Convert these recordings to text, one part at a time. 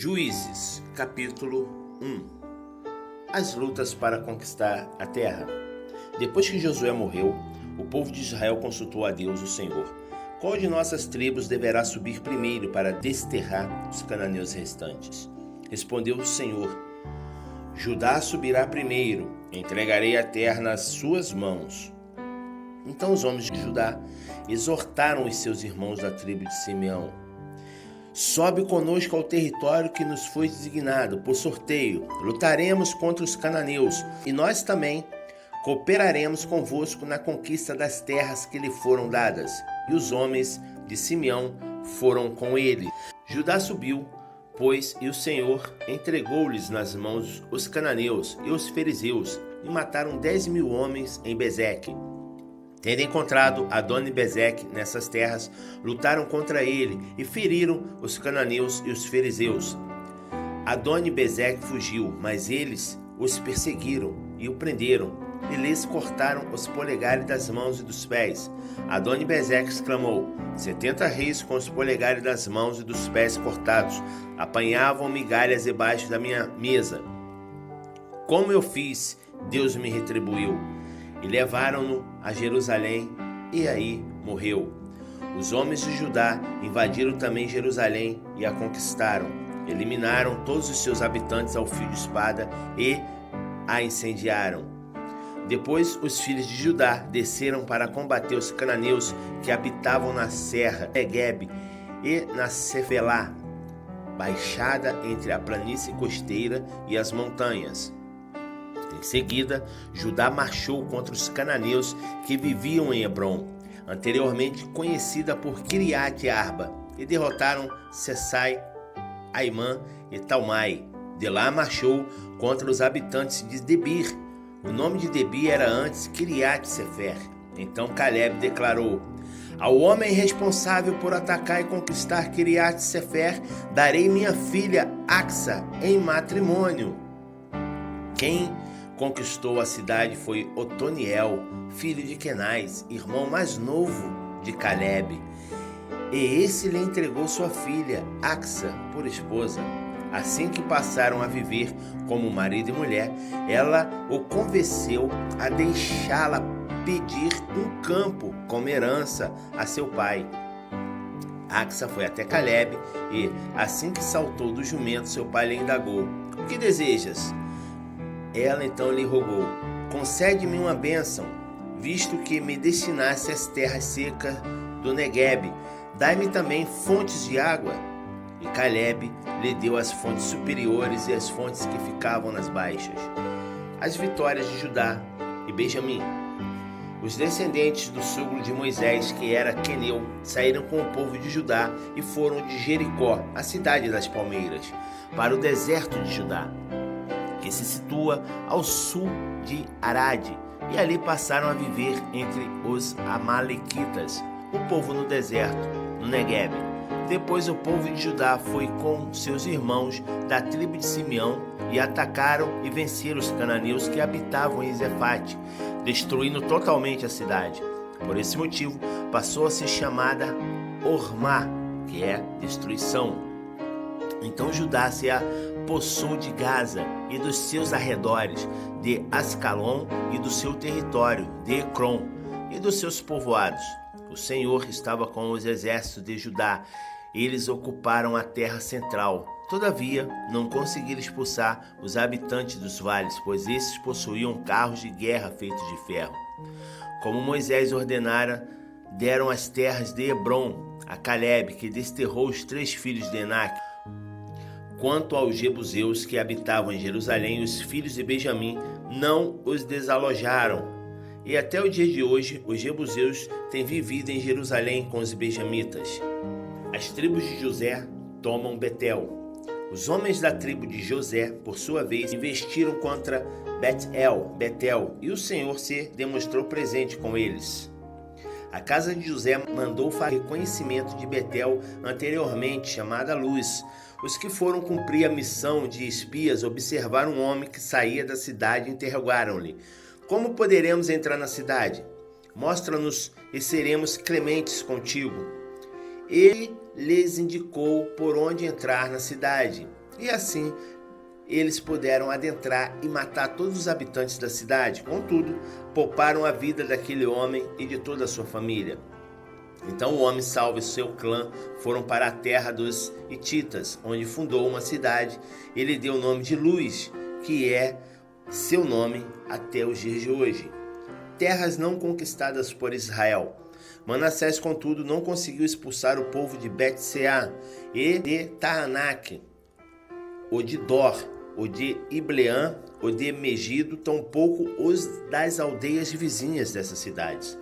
Juízes, capítulo 1. As lutas para conquistar a terra. Depois que Josué morreu, o povo de Israel consultou a Deus, o Senhor. Qual de nossas tribos deverá subir primeiro para desterrar os cananeus restantes? Respondeu o Senhor: Judá subirá primeiro, entregarei a terra nas suas mãos. Então os homens de Judá exortaram os seus irmãos da tribo de Simeão: Sobe conosco ao território que nos foi designado por sorteio. Lutaremos contra os cananeus e nós também cooperaremos convosco na conquista das terras que lhe foram dadas. E os homens de Simeão foram com ele. Judá subiu, pois, e o Senhor entregou-lhes nas mãos os cananeus e os fariseus, e mataram 10.000 homens em Bezeque. Tendo encontrado Adoni-Bezeque nessas terras, lutaram contra ele e feriram os cananeus e os fariseus. Adoni-Bezeque fugiu, mas eles os perseguiram e o prenderam, e lhes cortaram os polegares das mãos e dos pés. Adoni-Bezeque exclamou: 70 reis com os polegares das mãos e dos pés cortados apanhavam migalhas debaixo da minha mesa. Como eu fiz, Deus me retribuiu. E levaram-no a Jerusalém, e aí morreu. Os homens de Judá invadiram também Jerusalém e a conquistaram. Eliminaram todos os seus habitantes ao fio de espada e a incendiaram. Depois os filhos de Judá desceram para combater os cananeus que habitavam na serra Neguebe e na Cefelá, baixada entre a planície costeira e as montanhas. Em seguida, Judá marchou contra os cananeus que viviam em Hebrom, anteriormente conhecida por Kiriat Arba, e derrotaram Sesai, Aimã e Talmai. De lá marchou contra os habitantes de Debir. O nome de Debir era antes Kiriat Sefer. Então Caleb declarou: Ao homem responsável por atacar e conquistar Kiriat Sefer, darei minha filha Axa em matrimônio. Quem conquistou a cidade foi Otoniel, filho de Kenaz, irmão mais novo de Caleb. E esse lhe entregou sua filha, Axa, por esposa. Assim que passaram a viver como marido e mulher, ela o convenceu a deixá-la pedir um campo como herança a seu pai. Axa foi até Caleb e, assim que saltou do jumento, seu pai lhe indagou: O que desejas? Ela então lhe rogou: Concede-me uma bênção, visto que me destinaste às terras secas do Neguebe. Dai-me também fontes de água. E Caleb lhe deu as fontes superiores e as fontes que ficavam nas baixas. As vitórias de Judá e Benjamim. Os descendentes do sogro de Moisés, que era Queneu, saíram com o povo de Judá e foram de Jericó, a cidade das palmeiras, para o deserto de Judá, que se situa ao sul de Arade, e ali passaram a viver entre os amalequitas, o povo no deserto, no Neguebe. Depois o povo de Judá foi com seus irmãos da tribo de Simeão e atacaram e venceram os cananeus que habitavam em Zefate, destruindo totalmente a cidade. Por esse motivo passou a ser chamada Ormá, que é destruição. Então Judá se apossou de Gaza e dos seus arredores, de Ascalon e do seu território, de Ecrom e dos seus povoados. O Senhor estava com os exércitos de Judá. Eles ocuparam a terra central. Todavia, não conseguiram expulsar os habitantes dos vales, pois esses possuíam carros de guerra feitos de ferro. Como Moisés ordenara, deram as terras de Hebrom a Caleb, que desterrou os 3 filhos de Enaque. Quanto aos jebuseus que habitavam em Jerusalém, os filhos de Benjamim não os desalojaram. E até o dia de hoje, os jebuseus têm vivido em Jerusalém com os benjamitas. As tribos de José tomam Betel. Os homens da tribo de José, por sua vez, investiram contra Betel, e o Senhor se demonstrou presente com eles. A casa de José mandou fazer reconhecimento de Betel, anteriormente chamada Luz. Os que foram cumprir a missão de espias observaram um homem que saía da cidade e interrogaram-lhe: Como poderemos entrar na cidade? Mostra-nos e seremos clementes contigo. Ele lhes indicou por onde entrar na cidade. E assim eles puderam adentrar e matar todos os habitantes da cidade. Contudo, pouparam a vida daquele homem e de toda a sua família. Então o homem salvo e seu clã foram para a terra dos Hititas, onde fundou uma cidade. Ele deu o nome de Luz, que é seu nome até os dias de hoje. Terras não conquistadas por Israel. Manassés, contudo, não conseguiu expulsar o povo de Bet-Seá e de Taanac, ou de Dor, ou de Ibleã, ou de Megido, tampouco os das aldeias vizinhas dessas cidades,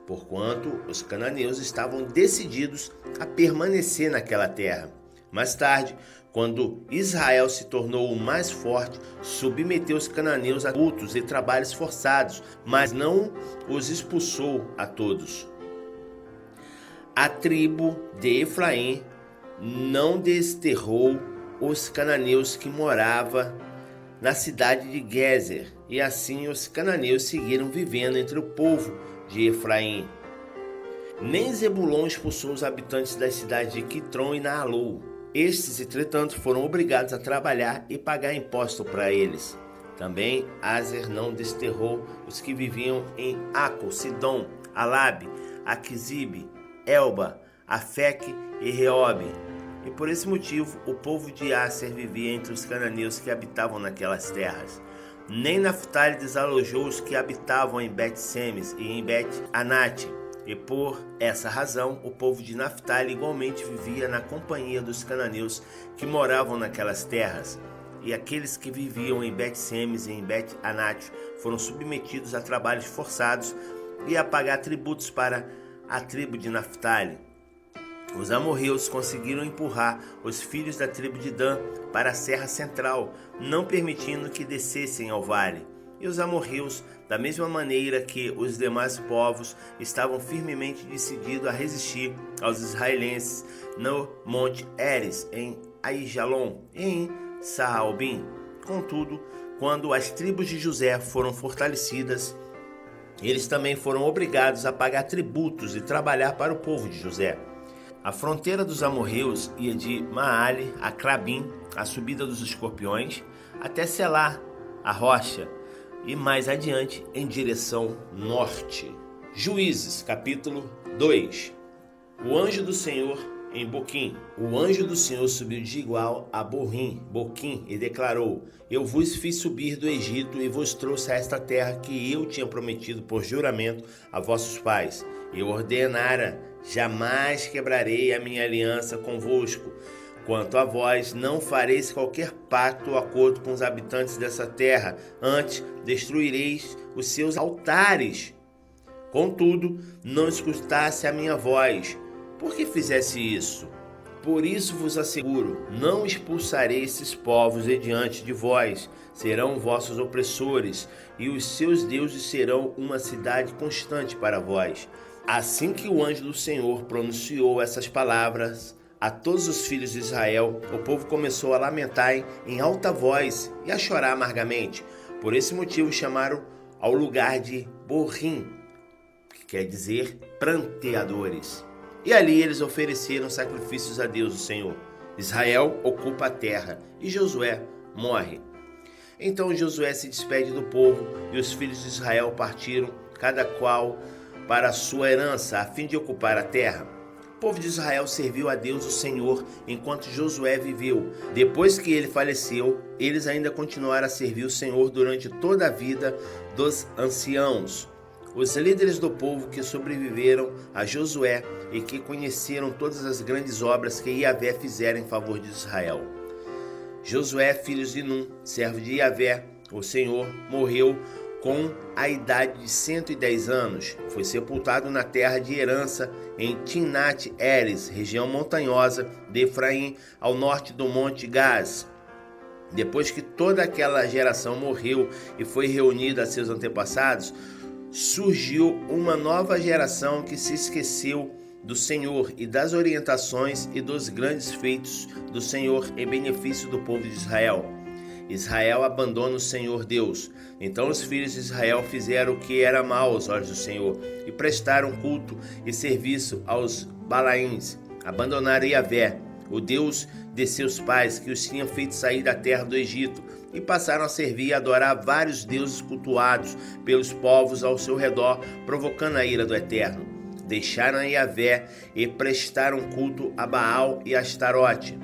porquanto os cananeus estavam decididos a permanecer naquela terra. Mais tarde, quando Israel se tornou o mais forte, submeteu os cananeus a cultos e trabalhos forçados, mas não os expulsou a todos. A tribo de Efraim não desterrou os cananeus que moravam na cidade de Gezer, e assim os cananeus seguiram vivendo entre o povo de Efraim. Nem Zebulon expulsou os habitantes das cidades de Quitron e Naalol. Estes, entretanto, foram obrigados a trabalhar e pagar imposto para eles. Também Aser não desterrou os que viviam em Aco, Sidom, Alabe, Aquisibe, Elba, Afeque e Reobe. E por esse motivo, o povo de Aser vivia entre os cananeus que habitavam naquelas terras. Nem Naftali desalojou os que habitavam em Bet-Semes e em Bet-Anate. E por essa razão, o povo de Naftali igualmente vivia na companhia dos cananeus que moravam naquelas terras. E aqueles que viviam em Bet-Semes e em Bet-Anate foram submetidos a trabalhos forçados e a pagar tributos para a tribo de Naftali. Os amorreus conseguiram empurrar os filhos da tribo de Dan para a serra central, não permitindo que descessem ao vale. E os amorreus, da mesma maneira que os demais povos, estavam firmemente decididos a resistir aos israelenses no Monte Heres, em Aijalon e em Saalbim. Contudo, quando as tribos de José foram fortalecidas, eles também foram obrigados a pagar tributos e trabalhar para o povo de José. A fronteira dos amorreus ia de Maale a Crabim, a subida dos escorpiões, até Selá, a rocha, e mais adiante em direção norte. Juízes, capítulo 2. O anjo do Senhor em Boquim. O anjo do Senhor subiu de igual a Boquim, e declarou: Eu vos fiz subir do Egito e vos trouxe a esta terra que eu tinha prometido por juramento a vossos pais. Eu ordenara: jamais quebrarei a minha aliança convosco. Quanto a vós, não fareis qualquer pacto ou acordo com os habitantes dessa terra, antes destruireis os seus altares. Contudo, não escutasse a minha voz. Por que fizesse isso? Por isso vos asseguro, não expulsarei esses povos de diante de vós. Serão vossos opressores, e os seus deuses serão uma cidade constante para vós. Assim que o anjo do Senhor pronunciou essas palavras a todos os filhos de Israel, o povo começou a lamentar em alta voz e a chorar amargamente. Por esse motivo chamaram ao lugar de Borim, que quer dizer pranteadores. E ali eles ofereceram sacrifícios a Deus, o Senhor. Israel ocupa a terra e Josué morre. Então Josué se despede do povo e os filhos de Israel partiram, cada qual para a sua herança, a fim de ocupar a terra. O povo de Israel serviu a Deus, o Senhor, enquanto Josué viveu. Depois que ele faleceu, eles ainda continuaram a servir o Senhor durante toda a vida dos anciãos. Os líderes do povo que sobreviveram a Josué e que conheceram todas as grandes obras que Iavé fizera em favor de Israel. Josué, filho de Num, servo de Iavé, o Senhor, morreu com a idade de 110 anos. Foi sepultado na terra de herança em Timnat-Heres, região montanhosa de Efraim, ao norte do Monte Gaz. Depois que toda aquela geração morreu e foi reunida a seus antepassados, surgiu uma nova geração que se esqueceu do Senhor e das orientações e dos grandes feitos do Senhor em benefício do povo de Israel. Israel abandona o Senhor Deus. Então os filhos de Israel fizeram o que era mal aos olhos do Senhor e prestaram culto e serviço aos Balaíns. Abandonaram Iavé, o Deus de seus pais, que os tinha feito sair da terra do Egito, e passaram a servir e adorar vários deuses cultuados pelos povos ao seu redor, provocando a ira do Eterno. Deixaram a Yahvé e prestaram culto a Baal e a Astarote.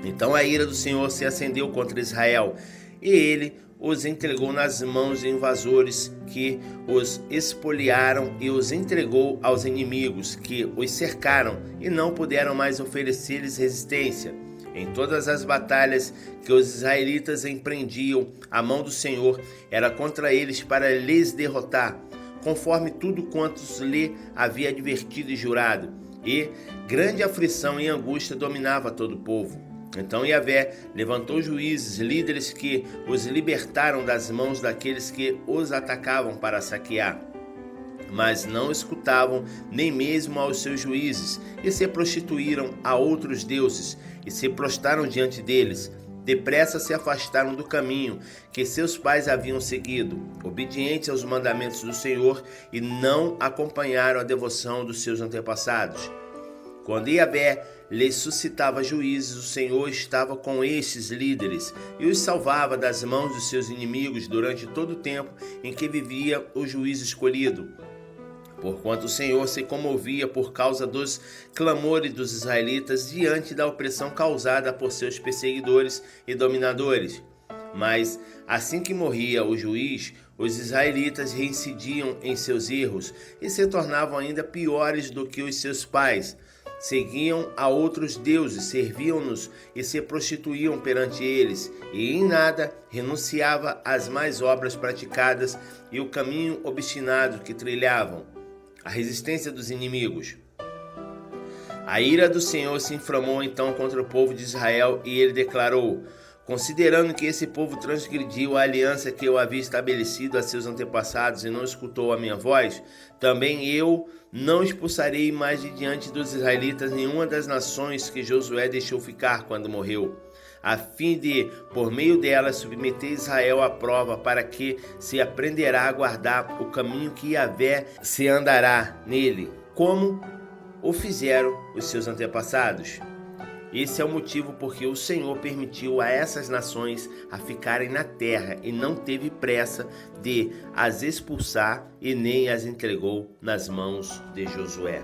Então a ira do Senhor se acendeu contra Israel, e ele os entregou nas mãos de invasores, que os espoliaram, e os entregou aos inimigos, que os cercaram e não puderam mais oferecer-lhes resistência. Em todas as batalhas que os israelitas empreendiam, a mão do Senhor era contra eles para lhes derrotar, conforme tudo quantos lhe havia advertido e jurado. E grande aflição e angústia dominava todo o povo. Então Yahvé levantou juízes, líderes que os libertaram das mãos daqueles que os atacavam para saquear. Mas não escutavam nem mesmo aos seus juízes, e se prostituíram a outros deuses, e se prostraram diante deles. Depressa se afastaram do caminho que seus pais haviam seguido, obedientes aos mandamentos do Senhor, e não acompanharam a devoção dos seus antepassados. Quando Yahvé lhes suscitava juízes, o Senhor estava com estes líderes e os salvava das mãos dos seus inimigos durante todo o tempo em que vivia o juízo escolhido. Porquanto o Senhor se comovia por causa dos clamores dos israelitas diante da opressão causada por seus perseguidores e dominadores. Mas, assim que morria o juiz, os israelitas reincidiam em seus erros e se tornavam ainda piores do que os seus pais. Seguiam a outros deuses, serviam-nos e se prostituíam perante eles, e em nada renunciava às más obras praticadas e o caminho obstinado que trilhavam. A resistência dos inimigos. A ira do Senhor se inflamou então contra o povo de Israel, e ele declarou: considerando que esse povo transgrediu a aliança que eu havia estabelecido a seus antepassados e não escutou a minha voz, também eu não expulsarei mais de diante dos israelitas nenhuma das nações que Josué deixou ficar quando morreu, a fim de, por meio delas, submeter Israel à prova, para que se aprenderá a guardar o caminho que Yahvé se andará nele, como o fizeram os seus antepassados. Esse é o motivo porque o Senhor permitiu a essas nações a ficarem na terra e não teve pressa de as expulsar e nem as entregou nas mãos de Josué.